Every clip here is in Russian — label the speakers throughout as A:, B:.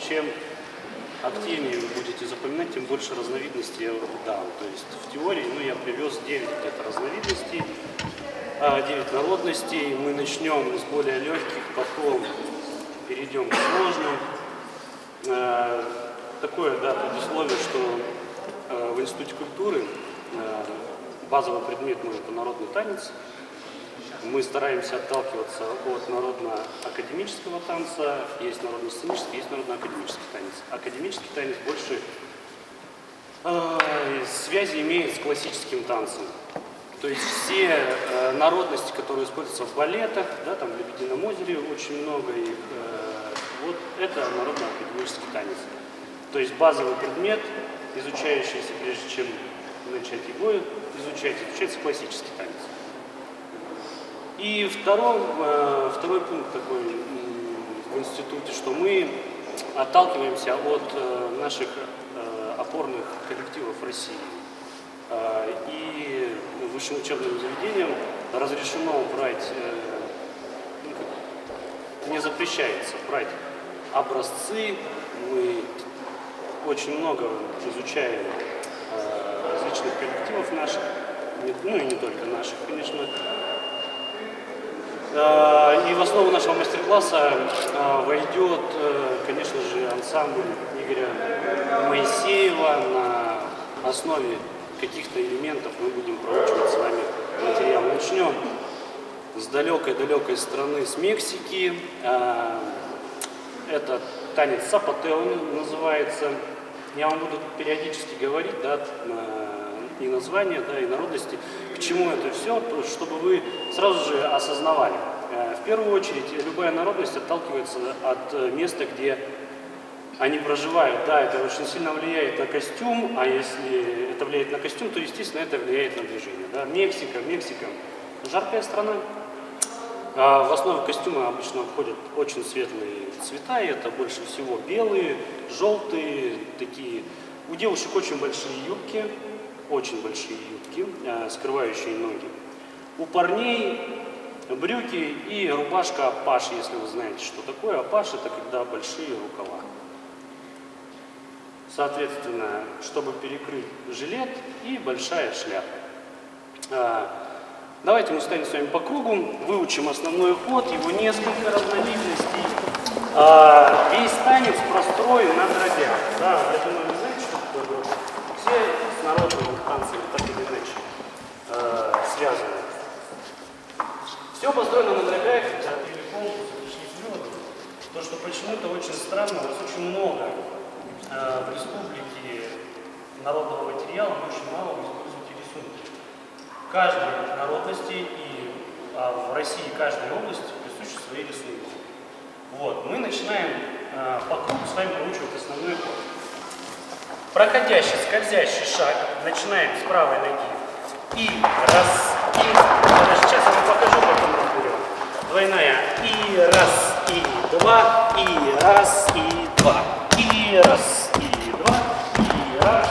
A: чем активнее вы будете запоминать, тем больше разновидностей я дам. То есть в теории я привез 9 где-то разновидностей, 9 народностей. Мы начнем с более легких, потом перейдем к сложным. Такое предусловие, что в Институте культуры базовый предмет это народный танец. Мы стараемся отталкиваться от народно-академического танца. Есть народно-сценический, есть народно-академический танец. Академический танец больше связи имеет с классическим танцем. То есть все народности, которые используются в балетах, там в «Лебедином озере» очень много их, вот это народно-академический танец. То есть базовый предмет, изучающийся, прежде чем начать его изучать, изучается классический танец. И второй пункт такой в институте, что мы отталкиваемся от наших опорных коллективов России. И высшим учебным заведениям разрешено брать, не запрещается брать образцы. Мы очень много изучаем различных коллективов наших, и не только наших, конечно. И в основу нашего мастер-класса войдет, конечно же, ансамбль Игоря Моисеева. На основе каких-то элементов мы будем проучивать с вами материал. Начнем с далекой-далекой страны, с Мексики. Это танец сапатео называется. Я вам буду периодически говорить, и названия, и народности, к чему это все, чтобы вы сразу же осознавали. В первую очередь, любая народность отталкивается от места, где они проживают. Да, это очень сильно влияет на костюм, а если это влияет на костюм, то, естественно, это влияет на движение. Да? Мексика жаркая страна. В основу костюма обычно входят очень светлые цвета, и это больше всего белые, желтые, такие. У девушек очень большие юбки, скрывающие ноги. У парней брюки и рубашка апаш, если вы знаете, что такое апаш, это когда большие рукава. Соответственно, чтобы перекрыть жилет и большая шляпа. Давайте мы станем с вами по кругу, выучим основной ход, его несколько разновидностей. Весь танец простроен на дробях. Да, я думаю, вы знаете, что такое? Все с народными танцами так или иначе связаны. Все построено на дробях, то, что почему-то очень странно, у нас очень много в республике народного материала, но очень мало вы используете рисунки. В каждой народности и в России каждой области присущи свои рисунки. Вот, мы начинаем по кругу с вами выучивать основной ход. Проходящий, скользящий шаг, начинаем с правой ноги. И раз, и... Сейчас я вам покажу, потом разберем. Двойная. И раз, и два, и раз, и два. И раз, и два, и раз.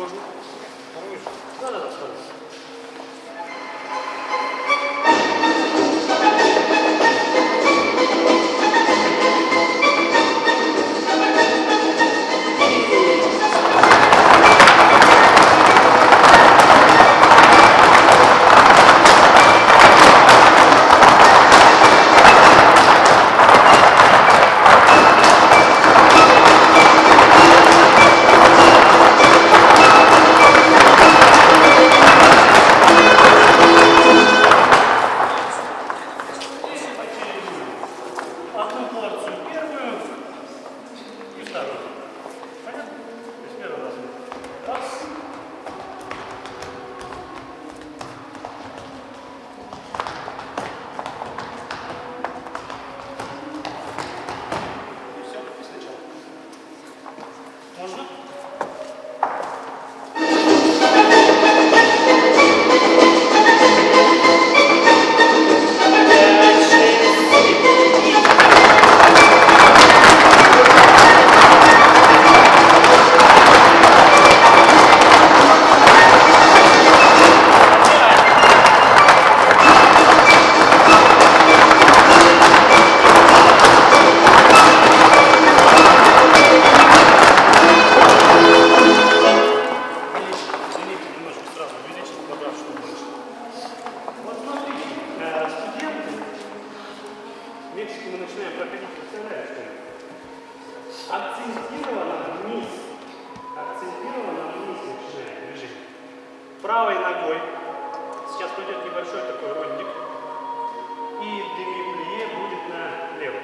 A: Можно? Второй же? Да, второй. Мы начинаем проходить, представляешь, акцентированно вниз начинаем движение. Правой ногой сейчас пойдет небольшой такой рондик, и деми-плие будет на левой.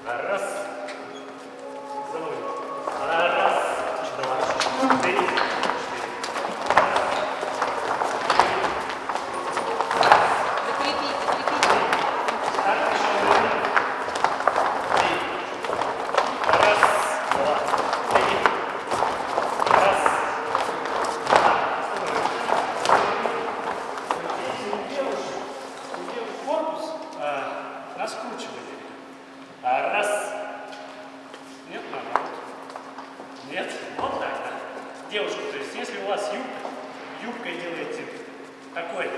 A: Раз, заводим. Раз, два, три, четыре. Раскручивали. Раз. Нет, наоборот. Нет. Вот так, да. Девушка, то есть если у вас юбкой делаете такой,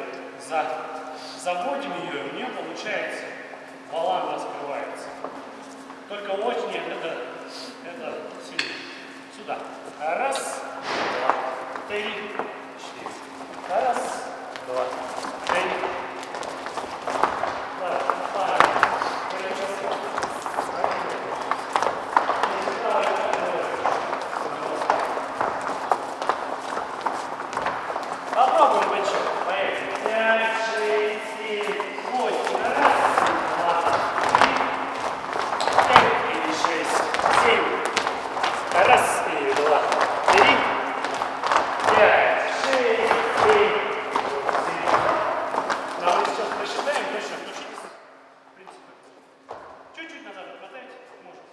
A: заводим ее, и у нее получается, валан раскрывается. Только очень это сильно. Сюда. Раз, два, три, четыре. Раз, два, три. Попробуем еще. Поехали. 5, 6, 7, 8. Раз, два, три, 5 или 6, 7. Раз, и два, три, 5, 6, 7, 8. Но мы сейчас посчитаем, точно включитесь. В принципе. Чуть-чуть назад отмотайте. Можно.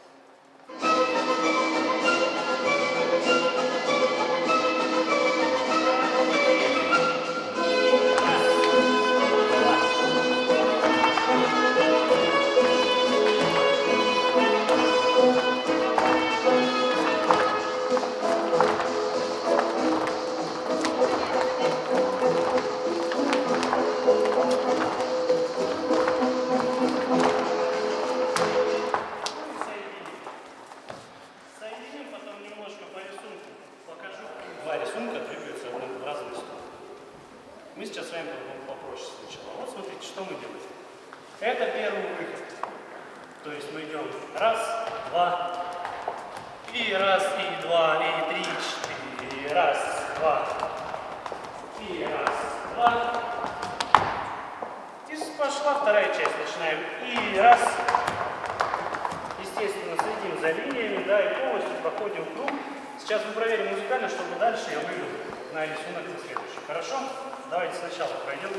A: Рисунка двигаются в разные стороны. Мы сейчас с вами попроще сначала. Вот смотрите, что мы делаем. Это первый выход. То есть мы идем раз, два, и раз, и два, и три, четыре, и раз, два, и раз, два. И пошла вторая часть. Начинаем. И раз. Естественно, следим за линиями, да, и полностью проходим круг. Сейчас мы проверим музыкально, чтобы дальше я выйду на рисунок на следующий. Хорошо? Давайте сначала пройдем.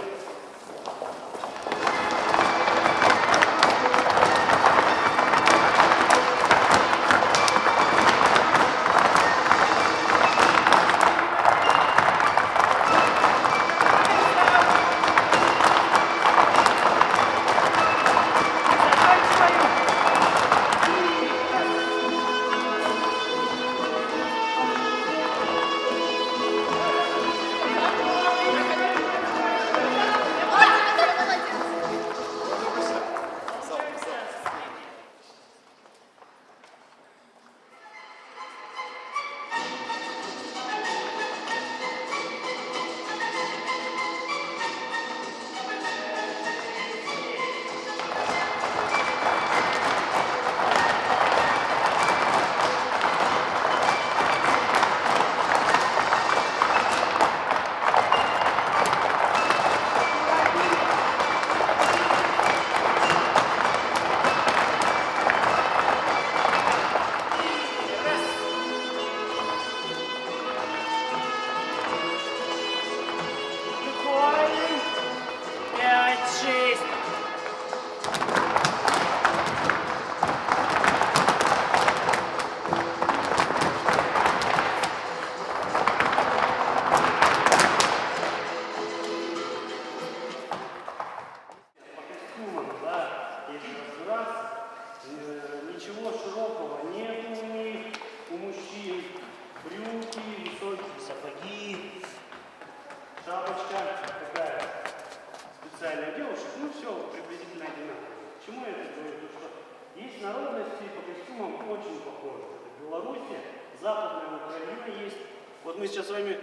A: все приблизительно одинаково. Почему я это говорю? Потому что есть народности по костюмам очень похожи. Это Белоруссия, Западная Украина есть. Вот мы сейчас с вами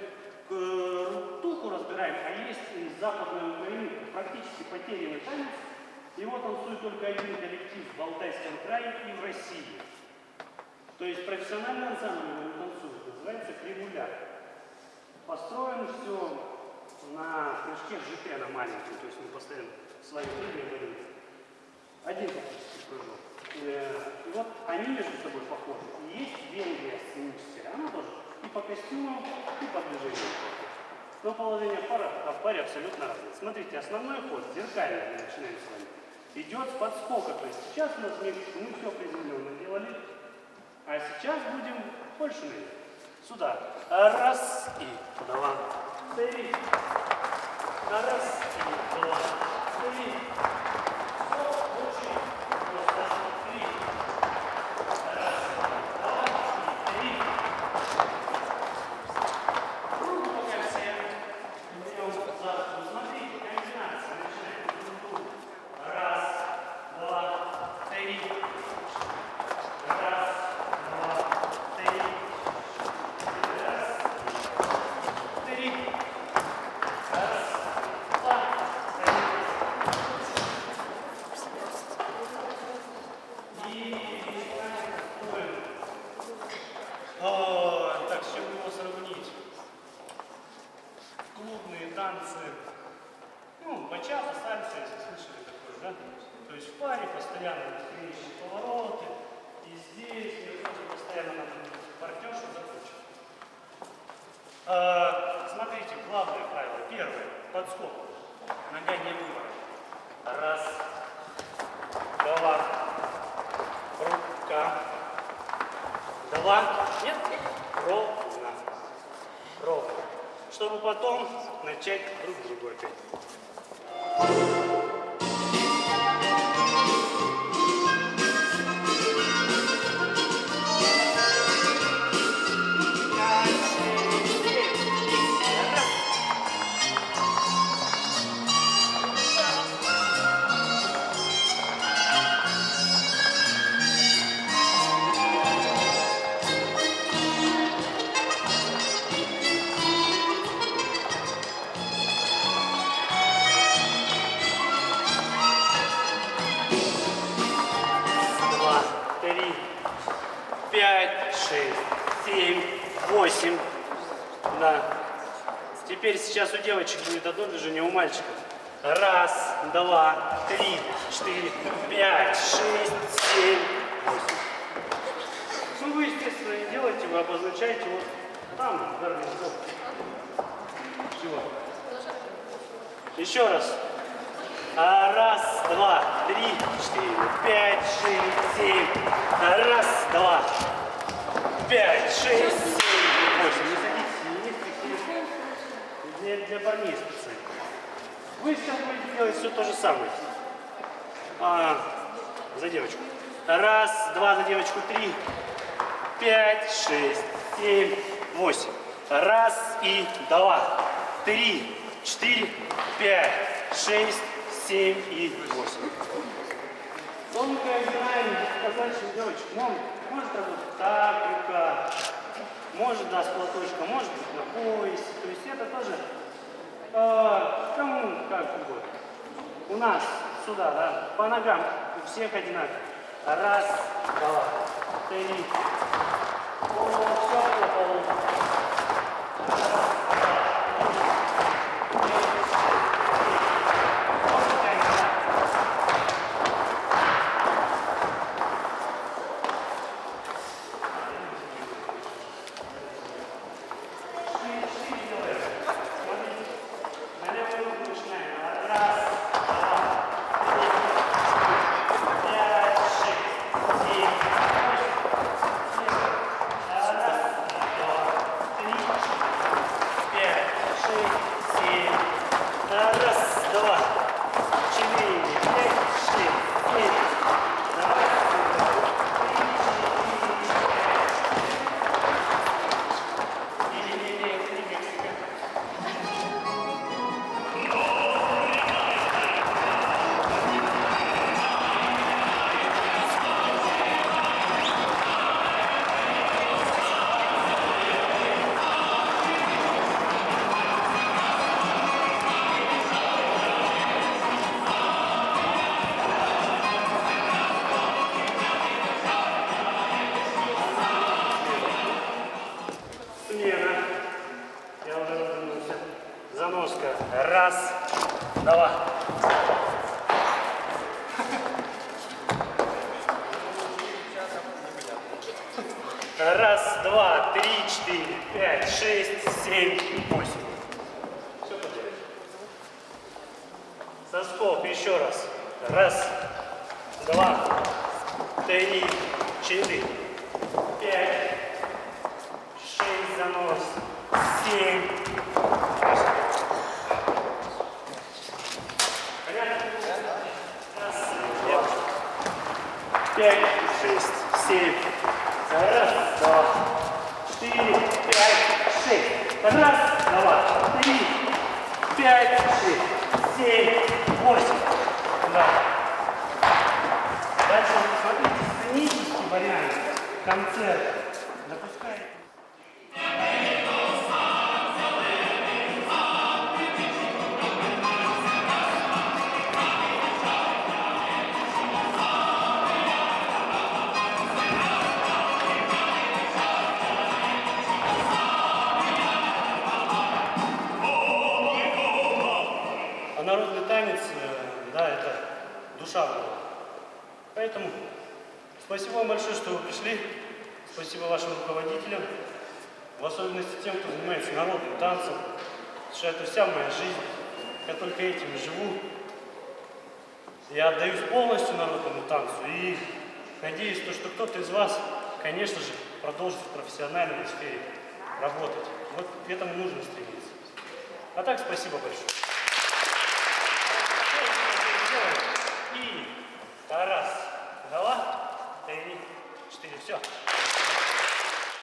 A: Туху разбираем, а есть из Западной Украины практически потерянный танец. Его танцует только один коллектив в Алтайском крае и в России. То есть профессиональный ансамбль его танцует, называется «Кривуля». Построен все на прыжке ЖТ, на маленьком, то есть мы постоянно с вами говорим. Один практически прыжок. И вот они между собой похожи. И есть Венгрия сценическая, она тоже и по костюмам, и по движению. Но положение в паре абсолютно разное. Смотрите, основной ход, зеркальный, мы начинаем с вами, идет с подскока. То есть сейчас у нас мы все приземленно делали, а сейчас будем больше наверх. Сюда. Раз и два, три. Раз и два, три. Очень просто. Три. Раз, два и три. Руку пока все берем за. Смотрите, комбинация. Начинаем. Раз, два, три. Раз, два, три. Так, с чем его сравнить? Клубные танцы, ну, бачата, сальса, если слышали такое, да? То есть в паре постоянно бесконечные повороты, и здесь, и постоянно надо партнершу закончить. Смотрите, главное правило. Первое. Подскок. Нога не выбора. Раз. Два. Рука. Два. Нет. Ровно. Ровно. Чтобы потом начать друг другу опять. Три, пять, шесть, семь, восемь. Да. Теперь сейчас у девочек будет одно движение, у мальчиков. Раз, два, три, четыре, пять, шесть, семь, восемь. Ну, вы, естественно, не делаете, вы обозначаете вот там, гарнизон. Чего? Еще раз. Раз, два, три, четыре, пять, шесть, семь. Раз, два, пять, шесть, семь, восемь. Не садитесь, не для парней специально. Вы сейчас будете делать все то же самое. За девочку. Раз, два, за девочку, три, пять, шесть, семь, восемь. Раз и два, три, четыре, пять, шесть, 7 и 8. Тонкая грань, сказать, что девочек может работать так, рука, может, да, с платочком, может быть, на поясе. То есть это тоже, кому как угодно. У нас сюда, да, по ногам у всех одинаково. Раз, два, три. Все по полу. заноска. Раз, два. Раз, два, три, четыре, пять, шесть, семь, восемь. Все подряд. Соскок еще раз. Раз, два, три, четыре, пять, шесть, занос, семь, восемь. Понятно? Раз, два, пять, шесть, семь. Раз, два, четыре, пять, шесть. Раз, два, три, пять, шесть, семь, восемь. Да. Дальше смотрите, сценический вариант концерта. Запускаете. А народный танец, да, это душа народа. Поэтому спасибо вам большое, что вы пришли. Спасибо вашим руководителям, в особенности тем, кто занимается народным танцем. Потому что это вся моя жизнь. Я только этим живу. Я отдаюсь полностью народному танцу и надеюсь, что кто-то из вас, конечно же, продолжит в профессиональной сфере работать. Вот к этому нужно стремиться. А так, спасибо большое.